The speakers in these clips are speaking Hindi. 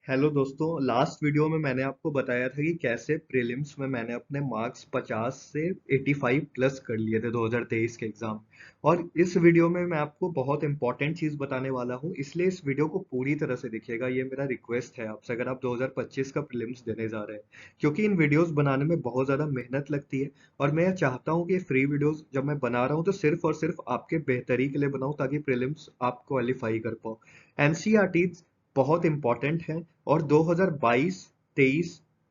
हेलो दोस्तों। लास्ट वीडियो में मैंने आपको बताया था कि कैसे प्रीलिम्स में मैंने अपने मार्क्स 50 से 85 प्लस कर लिए थे 2023 के एग्जाम। और इस वीडियो में मैं आपको बहुत इंपॉर्टेंट चीज बताने वाला हूं, इसलिए इस वीडियो को पूरी तरह से देखिएगा। ये मेरा रिक्वेस्ट है आपसे, अगर आप 2025 का प्रीलिम्स देने जा रहे हैं, क्योंकि इन वीडियोस बनाने में बहुत ज्यादा मेहनत लगती है। और मैं चाहता हूँ कि फ्री वीडियोस जब मैं बना रहा हूँ तो सिर्फ और सिर्फ आपके बेहतरी के लिए बनाऊं, ताकि प्रीलिम्स आप क्वालिफाई कर पाओ। एनसीईआरटी बहुत इंपॉर्टेंट है। और 2022, 23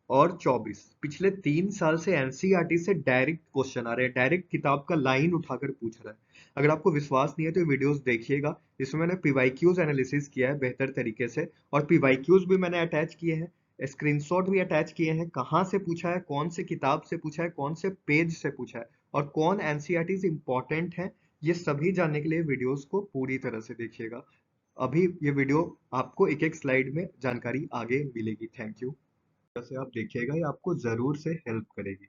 और 24 पिछले 3 साल से एनसीईआरटी से डायरेक्ट क्वेश्चन आ रहे हैं, डायरेक्ट किताब का लाइन उठाकर पूछ रहा है। अगर आपको विश्वास नहीं है तो ये वीडियोस देखिएगा। इसमें मैंने पीवाईक्यूज एनालिसिस किया है बेहतर तरीके से, और पीवाईक्यूज भी मैंने अटैच किए हैं, स्क्रीनशॉट भी अटैच किए हैं, कहाँ से पूछा है, कौन से किताब से पूछा है, कौन से पेज से पूछा है, और कौन एनसीईआरटी इंपॉर्टेंट है। ये सभी जानने के लिए वीडियोस को पूरी तरह से देखिएगा। अभी ये वीडियो आपको एक एक स्लाइड में जानकारी आगे मिलेगी। Thank you. जैसे आप देखिएगा, ये आपको जरूर से हेल्प करेगी।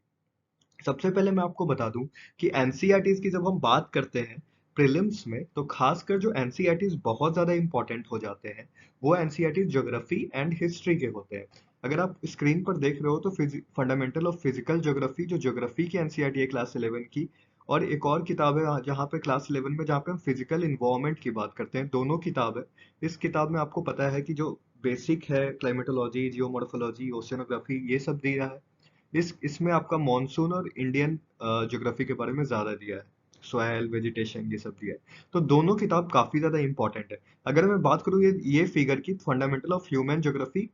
सबसे पहले मैं आपको बता दूं कि एनसीईआरटीज की जब हम बात करते हैं प्रीलिम्स में, तो खासकर जो एनसीईआरटीज बहुत ज्यादा इंपॉर्टेंट हो जाते हैं, वो एनसीईआरटीज ज्योग्राफी एंड हिस्ट्री के होते हैं। अगर आप स्क्रीन पर देख रहे हो तो फंडामेंटल ऑफ फिजिकल ज्योग्राफी, जो ज्योग्राफी की एनसीईआरटी है क्लास 11 की, और एक और किताब है जहाँ पे क्लास 11 में, जहाँ पे हम फिजिकल इन्वायरमेंट की बात करते हैं, दोनों किताब है। इस किताब में आपको पता है कि जो बेसिक है क्लाइमेटोलॉजी, जियोमॉर्फोलॉजी, ओशियनोग्राफी, ये सब दिया है। इसमें आपका मॉनसून और इंडियन ज्योग्राफी के बारे में ज्यादा दिया है, सॉइल, वेजिटेशन, ये सब दिया है। तो दोनों किताब काफी ज्यादा इंपॉर्टेंट है। अगर मैं बात करूँ ये फिगर की, फंडामेंटल ऑफ ह्यूमन ज्योग्राफी,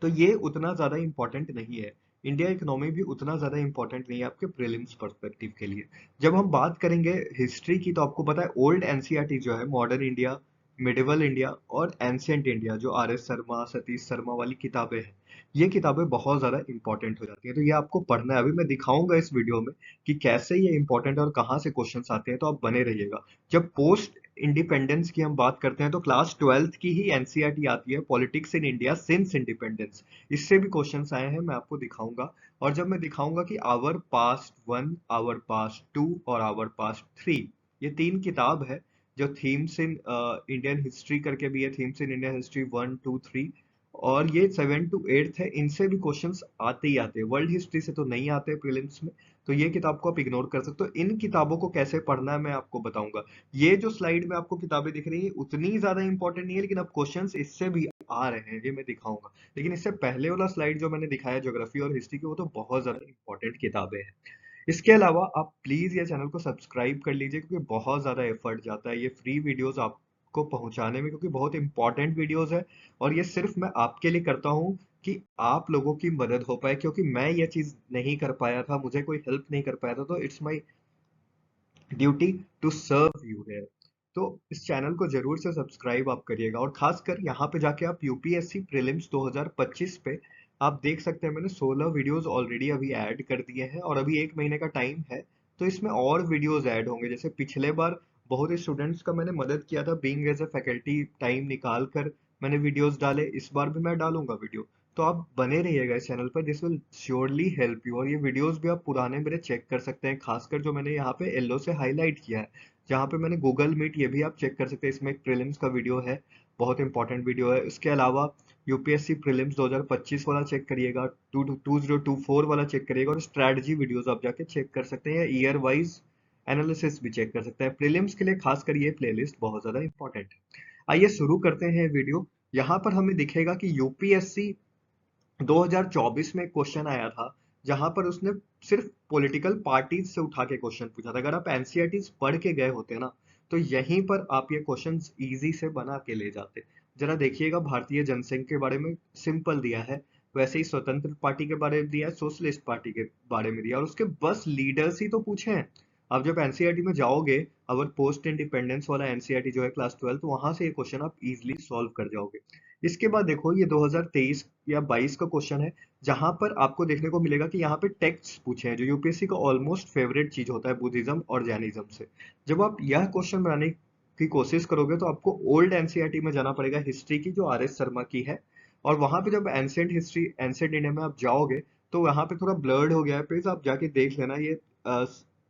तो ये उतना ज्यादा इंपॉर्टेंट नहीं है। इंडिया इकोनॉमी भी उतना ज्यादा इंपॉर्टेंट नहीं है आपके प्रीलिम्स पर्सपेक्टिव के लिए। जब हम बात करेंगे हिस्ट्री की, तो आपको पता है ओल्ड एनसीईआरटी जो है, मॉडर्न इंडिया, मिडिवल इंडिया और एंशियंट इंडिया, जो आर एस शर्मा, सतीश शर्मा वाली किताबें हैं, ये किताबें बहुत ज्यादा इंपॉर्टेंट हो जाती हैं। तो ये आपको पढ़ना है। अभी मैं दिखाऊंगा इस वीडियो में कि कैसे ये इंपॉर्टेंट और कहाँ से क्वेश्चंस आते हैं, तो आप बने रहिएगा। जब पोस्ट इंडिपेंडेंस की हम बात करते हैं, तो क्लास 12th की ही एनसीईआरटी आती है, politics in India since independence. इससे भी क्वेश्चंस आए हैं, मैं आपको दिखाऊंगा। और जब मैं दिखाऊंगा कि hour past one, hour past two और आवर पास्ट थ्री, ये तीन किताब है जो थीम्स इन इंडियन हिस्ट्री करके भी है, थीम्स इन इंडियन हिस्ट्री 1, 2, 3, और ये 7 to 8 है। इनसे भी क्वेश्चंस आते ही आते हैं, वर्ल्ड हिस्ट्री से तो नहीं आते प्रीलिम्स में। तो ये किताब को आप इग्नोर कर सकते हो। इन किताबों को कैसे पढ़ना है मैं आपको बताऊंगा। ये जो स्लाइड में आपको किताबें दिख रही है उतनी ज्यादा इंपॉर्टेंट नहीं है, लेकिन अब क्वेश्चंस इससे भी आ रहे हैं, ये मैं दिखाऊंगा। लेकिन इससे पहले वाला स्लाइड जो मैंने दिखाया ज्योग्राफी और हिस्ट्री की, वो तो बहुत ज्यादा इंपॉर्टेंट किताबें हैं। इसके अलावा आप प्लीज ये चैनल को सब्सक्राइब कर लीजिए, क्योंकि बहुत ज्यादा एफर्ट जाता है ये फ्री वीडियोस आपको पहुंचाने में, क्योंकि बहुत इंपॉर्टेंट वीडियोस है। और ये सिर्फ मैं आपके लिए करता हूँ कि आप लोगों की मदद हो पाए, क्योंकि मैं ये चीज नहीं कर पाया था, मुझे कोई हेल्प नहीं कर पाया था, तो it's my duty to serve you है। तो इस चैनल को जरूर से सब्सक्राइब आप करिएगा। और खासकर यहाँ पे जाके आप यूपीएससी प्रीलिम्स 2025 पे आप देख सकते हैं, मैंने 16 वीडियोस ऑलरेडी अभी ऐड कर दिए हैं, और अभी 1 महीने का टाइम है। तो इसमें और वीडियोस ऐड होंगे। जैसे पिछले बार बहुत ही स्टूडेंट्स का मैंने मदद किया था, being as a faculty, time निकाल कर मैंने वीडियोस डाले। इस बार भी मैं डालूंगा वीडियो। तो आप बने रहिएगा इस चैनल पर, this will surely help you. और ये वीडियोस भी आप पुराने मेरे चेक कर सकते हैं, खासकर जो मैंने यहाँ पे येलो से हाईलाइट किया है, जहाँ पे मैंने गूगल मीट, ये भी आप चेक कर सकते हैं। इसमें एक प्रीलिम्स का वीडियो है, बहुत इंपॉर्टेंट वीडियो है। इसके अलावा यूपीएससी प्रीलिम्स 2025 वाला चेक करिएगा, 2024 वाला चेक करिएगा, और स्ट्रैटेजी वीडियोस आप जाके चेक कर सकते हैं, ईयर वाइज एनालिसिस भी चेक कर सकते हैं। प्रीलिम्स के लिए खासकर ये प्लेलिस्ट बहुत ज्यादा इंपॉर्टेंट है। आइए शुरू करते हैं वीडियो। यहाँ पर हमें दिखेगा कि यूपीएससी 2024 में एक क्वेश्चन आया था, जहां पर उसने सिर्फ पॉलिटिकल पार्टीज से उठा के क्वेश्चन पूछा था। अगर आप एनसीईआरटीज पढ़ के गए होते ना, तो यहीं पर आप ये क्वेश्चंस इजी से बना के ले जाते। जरा देखिएगा, भारतीय जनसंघ के बारे में सिंपल दिया है, वैसे ही स्वतंत्र पार्टी के बारे में दिया है, सोशलिस्ट पार्टी के बारे में दिया, और उसके बस लीडर्स ही तो पूछे हैं। आप जब एनसीईआरटी में जाओगे, अगर पोस्ट इंडिपेंडेंस वाला एनसीईआरटी जो है क्लास 12, तो वहां से ये क्वेश्चन आप इजिली सॉल्व कर जाओगे। इसके बाद देखो, ये 2023 या 22 का क्वेश्चन है, जहां पर आपको देखने को मिलेगा कि यहाँ पे टेक्स्ट पूछे हैं, जो यूपीएससी का ऑलमोस्ट फेवरेट चीज होता है बुद्धिज्म और जैनिज्म से। जब आप यह क्वेश्चन बनाने की कोशिश करोगे, तो आपको ओल्ड एनसीईआरटी में जाना पड़ेगा, हिस्ट्री की, जो आर एस शर्मा की है। और वहां पे जब एंशियंट हिस्ट्री, एंशियंट इंडिया में आप जाओगे, तो वहां पे थोड़ा ब्लर्ड हो गया है, प्लीज आप जाके देख लेना। ये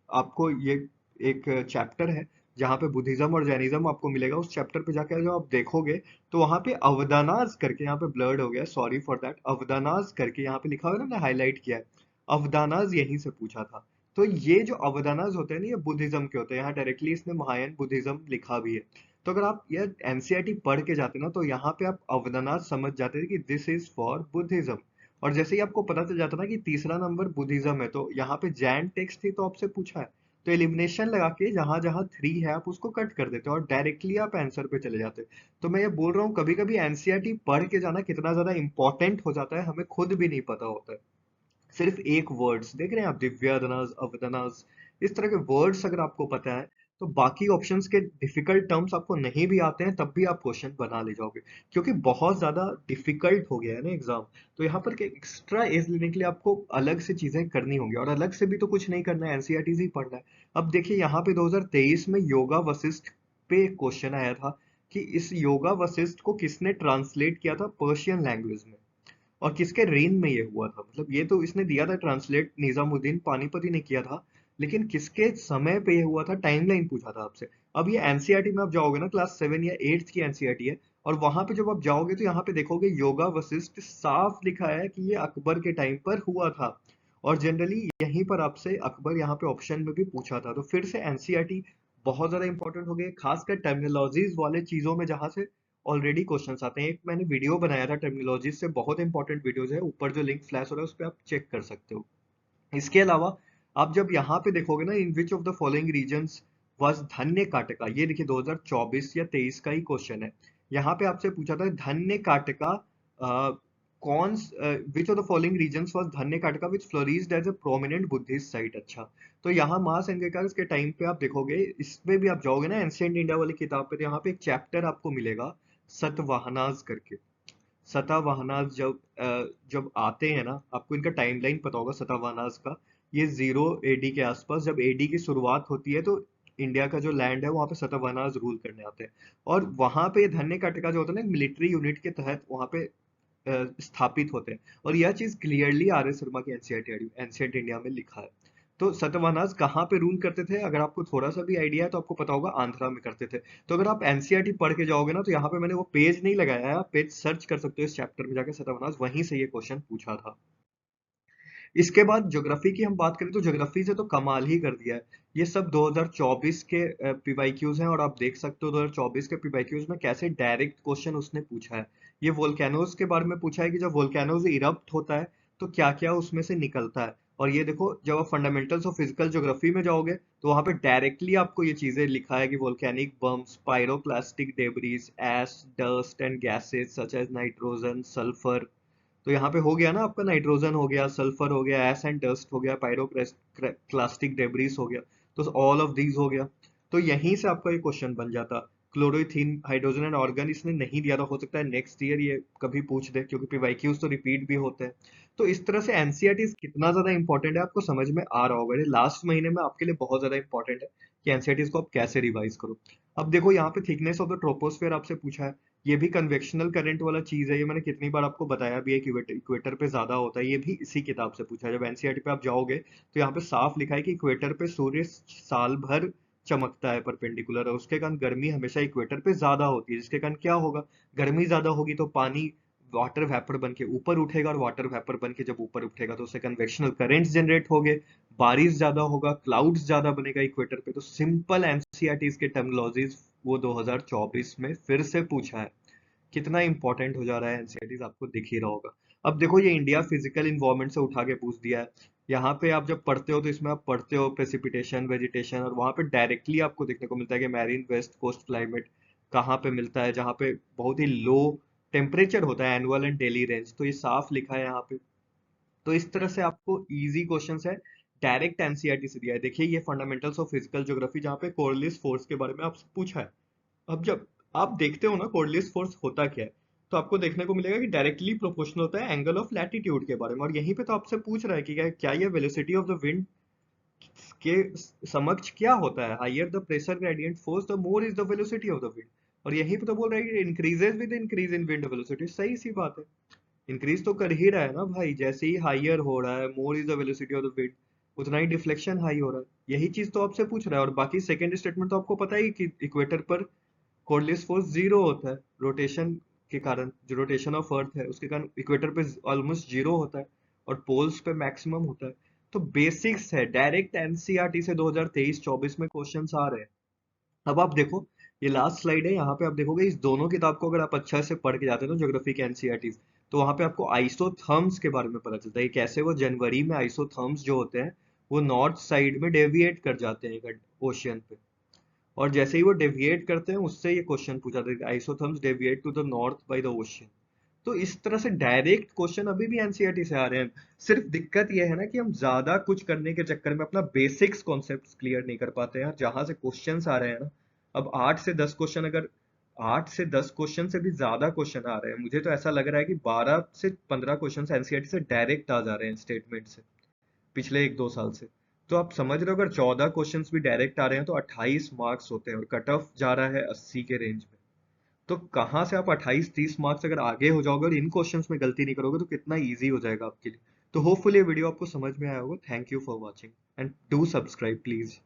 आपको ये एक चैप्टर है जहाँ पे बुद्धिज्म और जैनिज्म आपको मिलेगा, उस चैप्टर पे जाके जब आप देखोगे तो वहां पे अवदानास करके, यहाँ पे ब्लर्ड हो गया, सॉरी फॉर दैट, अवदानास करके यहाँ पे लिखा हुआ है ना, मैंने हाईलाइट किया है, अवदानास यहीं से पूछा था। तो ये जो अवदानास होते हैं ना, ये बुद्धिज्म के होते हैं, यहाँ डायरेक्टली इसने महायान बुद्धिज्म लिखा भी है। तो अगर आप ये एनसीईआरटी पढ़ के जाते ना, तो यहाँ पे आप अवदानास समझ जाते थे कि दिस इज फॉर बुद्धिज्म। और जैसे ही आपको पता चल जाता ना कि तीसरा नंबर बुद्धिज्म है, तो यहाँ पे जैन टेक्स्ट थी तो आपसे पूछा है, तो एलिमिनेशन लगा के जहां जहां 3 है आप उसको कट कर देते हो और डायरेक्टली आप आंसर पे चले जाते हो। तो मैं ये बोल रहा हूँ, कभी कभी एनसीईआरटी पढ़ के जाना कितना ज्यादा इंपॉर्टेंट हो जाता है, हमें खुद भी नहीं पता होता है। सिर्फ एक वर्ड्स देख रहे हैं आप, दिव्यादनास, अवदनास, इस तरह के वर्ड्स अगर आपको पता है, तो बाकी ऑप्शंस के डिफिकल्ट टर्म्स आपको नहीं भी आते हैं तब भी आप क्वेश्चन बना ले जाओगे, क्योंकि बहुत ज्यादा डिफिकल्ट हो गया है ना एग्जाम। तो यहाँ पर एक्स्ट्रा एज लेने के लिए आपको अलग से चीजें करनी होंगी, और अलग से भी तो कुछ नहीं करना है, एनसीईआरटी ही पढ़ना है। अब देखिए यहाँ पे 2023 में योगा वशिष्ठ पे क्वेश्चन आया था कि इस योगा वशिष्ठ को किसने ट्रांसलेट किया था पर्शियन लैंग्वेज में, और किसके रेन में ये हुआ था, मतलब ये तो इसने दिया था ट्रांसलेट, निजामुद्दीन पानीपति ने किया था, लेकिन किसके समय पे ये हुआ था, टाइमलाइन पूछा था आपसे। अब ये एनसीईआरटी में आप जाओगे ना, क्लास 7 या 8 की एनसीईआरटी है, और वहां पे जब आप जाओगे तो यहाँ पे देखोगे योगा वशिष्ठ साफ लिखा है कि ये अकबर के टाइम पर हुआ था। और जनरली यहीं पर आपसे अकबर यहाँ पे ऑप्शन में भी पूछा था, तो फिर से एनसीईआरटी बहुत ज्यादा इंपॉर्टेंट हो गई, खासकर टर्मिनोलॉजीज वाले चीजों में जहां से ऑलरेडी क्वेश्चंस आते हैं। एक मैंने वीडियो बनाया था टर्मिनोलॉजी से, बहुत इंपॉर्टेंट वीडियोज है, ऊपर जो लिंक फ्लैश हो रहा है उस पर आप चेक कर सकते हो। इसके अलावा आप जब यहाँ पे देखोगे ना, in which of the following reasons was Dhanyakataka, ये देखिए 2024 या 23 का ही क्वेश्चन है। यहाँ पे आपसे पूछा था धन्य काटका, कौन, which of the following reasons was Dhanyakataka which flourished as a prominent Buddhist site. अच्छा, तो यहाँ महासेंगकास के टाइम पे आप देखोगे, इसमें भी आप जाओगे ना एंशिएंट इंडिया वाली किताब पे, तो यहाँ पे एक चैप्टर आपको मिलेगा सतवाहनास करके। सतावाहनास जब आते हैं ना, आपको इनका टाइमलाइन पता होगा सतावाहनास का, ये 0 AD के आसपास, जब एडी की शुरुआत होती है तो इंडिया का जो लैंड है वहां पे सतावाहनास रूल करने आते हैं। और वहां पे धन्य काटका जो होता है ना, मिलिट्री यूनिट के तहत वहां पे स्थापित होते हैं। और यह चीज क्लियरली आर एस शर्मा की एनसीईआरटी एंशिएंट इंडिया में लिखा है। तो सतवाहनास कहाँ पे रूल करते थे, अगर आपको थोड़ा सा भी आइडिया है तो आपको पता होगा, आंध्रा में करते थे। तो अगर आप एनसीईआरटी पढ़ के जाओगे ना, तो यहाँ पे मैंने वो पेज नहीं लगाया है, आप पेज सर्च कर सकते हो इस चैप्टर में जाके, सतवाहनास वहीं से ये क्वेश्चन पूछा था। इसके बाद ज्योग्राफी की हम बात करें तो ज्योग्राफी से तो कमाल ही कर दिया है। ये सब 2024 के पीवाईक्यूज हैं, और आप देख सकते हो 2024 के पीवाईक्यूज में कैसे डायरेक्ट क्वेश्चन उसने पूछा है। ये वोल्केनोज के बारे में पूछा है कि जब वोल्केनोज इरप्ट होता है तो क्या क्या उसमें से निकलता है। और ये देखो, जब आप फंडामेंटल्स ऑफ फिजिकल ज्योग्राफी में जाओगे तो वहां पे डायरेक्टली आपको ये चीजें लिखा है कि volcanic bombs, pyroclastic debris, ash, dust and gases such as nitrogen, sulphur. तो यहाँ पे हो गया ना आपका, नाइट्रोजन हो गया, सल्फर हो गया, एस एंड डस्ट हो गया, पायरोक्लास्टिक डेब्रिस हो गया, तो ऑल ऑफ दीज हो गया। तो यहीं से आपका ये क्वेश्चन बन जाता। क्लोरोथीन, हाइड्रोजन एंड ऑर्गन इसने नहीं दिया था, हो सकता है नेक्स्ट ईयर ये कभी पूछ दे, क्योंकि पीवाईक्यूज तो रिपीट भी होते हैं। तो इस तरह से एनसीईआरटी कितना ज्यादा इंपॉर्टेंट है आपको समझ में आ रहा होगा, ये लास्ट महीने में आपके लिए बहुत ज्यादा इंपॉर्टेंट है कि एनसीईआरटी को आप कैसे रिवाइज करो। अब देखो यहाँ पे थिकनेस ऑफ द ट्रोपोस्फेयर आपसे पूछा है, ये भी कन्वेक्शनल करंट वाला चीज है, ये मैंने कितनी बार आपको बताया भी है कि इक्वेटर पे ज्यादा होता है, ये भी इसी किताब से पूछा है। जब एनसीईआरटी पे आप जाओगे तो यहाँ पे साफ लिखा है कि इक्वेटर पे सूर्य साल भर चमकता है परपेंडिकुलर, और उसके कारण गर्मी हमेशा इक्वेटर पे ज्यादा होती है, जिसके कारण क्या होगा, गर्मी ज्यादा होगी तो पानी वाटर वेपर बन के ऊपर उठेगा, और वाटर वेपर बन के जब ऊपर उठेगा तो उससे कन्वेक्शनल करेंट्स जनरेट होंगे, बारिश ज्यादा होगा, क्लाउड्स ज्यादा बनेगा इक्वेटर पे। तो सिंपल एनसीईआरटी के टर्मिनोलॉजीज वो 2024 में फिर से पूछा है। कितना इंपॉर्टेंट हो जा रहा है एनसीईआरटी, आपको दिख ही रहा होगा। अब देखो, ये इंडिया फिजिकल इन्वायरमेंट से उठा के पूछ दिया है। यहाँ पे आप जब पढ़ते हो तो इसमें आप पढ़ते हो प्रेसिपिटेशन, वेजिटेशन, और वहां पे डायरेक्टली आपको देखने को मिलता है कि मैरीन वेस्ट कोस्ट क्लाइमेट कहाँ पे मिलता है, जहाँ पे बहुत ही लो टेम्परेचर होता है, एनुअल एंड डेली रेंज, तो ये साफ लिखा है यहाँ पे। तो इस तरह से आपको इजी क्वेश्चंस है, डायरेक्ट एनसीईआरटी से दिया है। देखिए, ये फंडामेंटल्स ऑफ फिजिकल ज्योग्राफी जहाँ पे कोरिलेस फोर्स के बारे में आपसे पूछा है। अब जब आप देखते हो ना कोरिलेस फोर्स होता क्या है, तो आपको देखने को मिलेगा कि डायरेक्टली प्रोपोर्शनल होता है एंगल ऑफ लैटिट्यूड के बारे में, और यहीं पे तो आपसे पूछ रहा है कि क्या ये वेलोसिटी ऑफ द विंड के समक्ष क्या होता है, higher the pressure gradient force the more is the velocity of the wind. और यहीं पे तो बोल रहा है कि increases with increase in wind velocity, सही सी बात है, इंक्रीज तो कर ही रहा है ना भाई, जैसे ही हाइयर हो रहा है, more is the velocity of the wind, उतना ही डिफ्लेक्शन हाई हो रहा है। यही चीज तो आपसे पूछ रहा है। और बाकी सेकंड स्टेटमेंट तो आपको पता ही कि इक्वेटर पर कोरियोलिस फोर्स जीरो होता है रोटेशन के कारण। जो रोटेशन ऑफ अर्थ है उसके कारण इक्वेटर पे ऑलमोस्ट जीरो होता है और पोल्स पे मैक्सिमम होता है। तो बेसिक्स है, डायरेक्ट एनसीईआरटी से 2023-24 में क्वेश्चंस आ रहे हैं। अब आप देखो, ये लास्ट स्लाइड है, यहाँ पे आप देखोगे इस दोनों किताब को अगर आप अच्छा से पढ़ के जाते हो ना, ज्योग्राफी के एनसीईआरटी, तो वहां पे आपको आइसोथर्म्स के बारे में पता चलता है कि कैसे वो जनवरी में आइसोथर्म्स जो होते हैं वो नॉर्थ साइड में डेविएट कर जाते हैं ओशियन पे। और जैसे ही वो डेविएट करते हैं उससे ये क्वेश्चन पूछा था कि isotherms deviate to the north by the ocean. तो इस तरह से डायरेक्ट क्वेश्चन अभी भी एनसीईआरटी से आ रहे हैं। सिर्फ दिक्कत ये है ना कि हम ज्यादा कुछ करने के चक्कर में अपना बेसिक्स कॉन्सेप्ट्स क्लियर नहीं कर पाते हैं। जहां से क्वेश्चंस आ रहे हैं ना, अब 8 से 10 क्वेश्चन, अगर 8 से 10 क्वेश्चन से भी ज्यादा क्वेश्चन आ रहे हैं, मुझे तो ऐसा लग रहा है कि 12 से 15 क्वेश्चन एनसीईआरटी से डायरेक्ट आ जा रहे हैं स्टेटमेंट से, पिछले 1-2 साल से। तो आप समझ रहे हो, अगर 14 क्वेश्चंस भी डायरेक्ट आ रहे हैं तो 28 मार्क्स होते हैं और कट ऑफ जा रहा है 80 के रेंज में। तो कहाँ से आप 28-30 मार्क्स अगर आगे हो जाओगे और इन क्वेश्चंस में गलती नहीं करोगे तो कितना इजी हो जाएगा आपके लिए। तो होपफुली ये वीडियो आपको समझ में आया होगा। Thank you for watching and do subscribe please.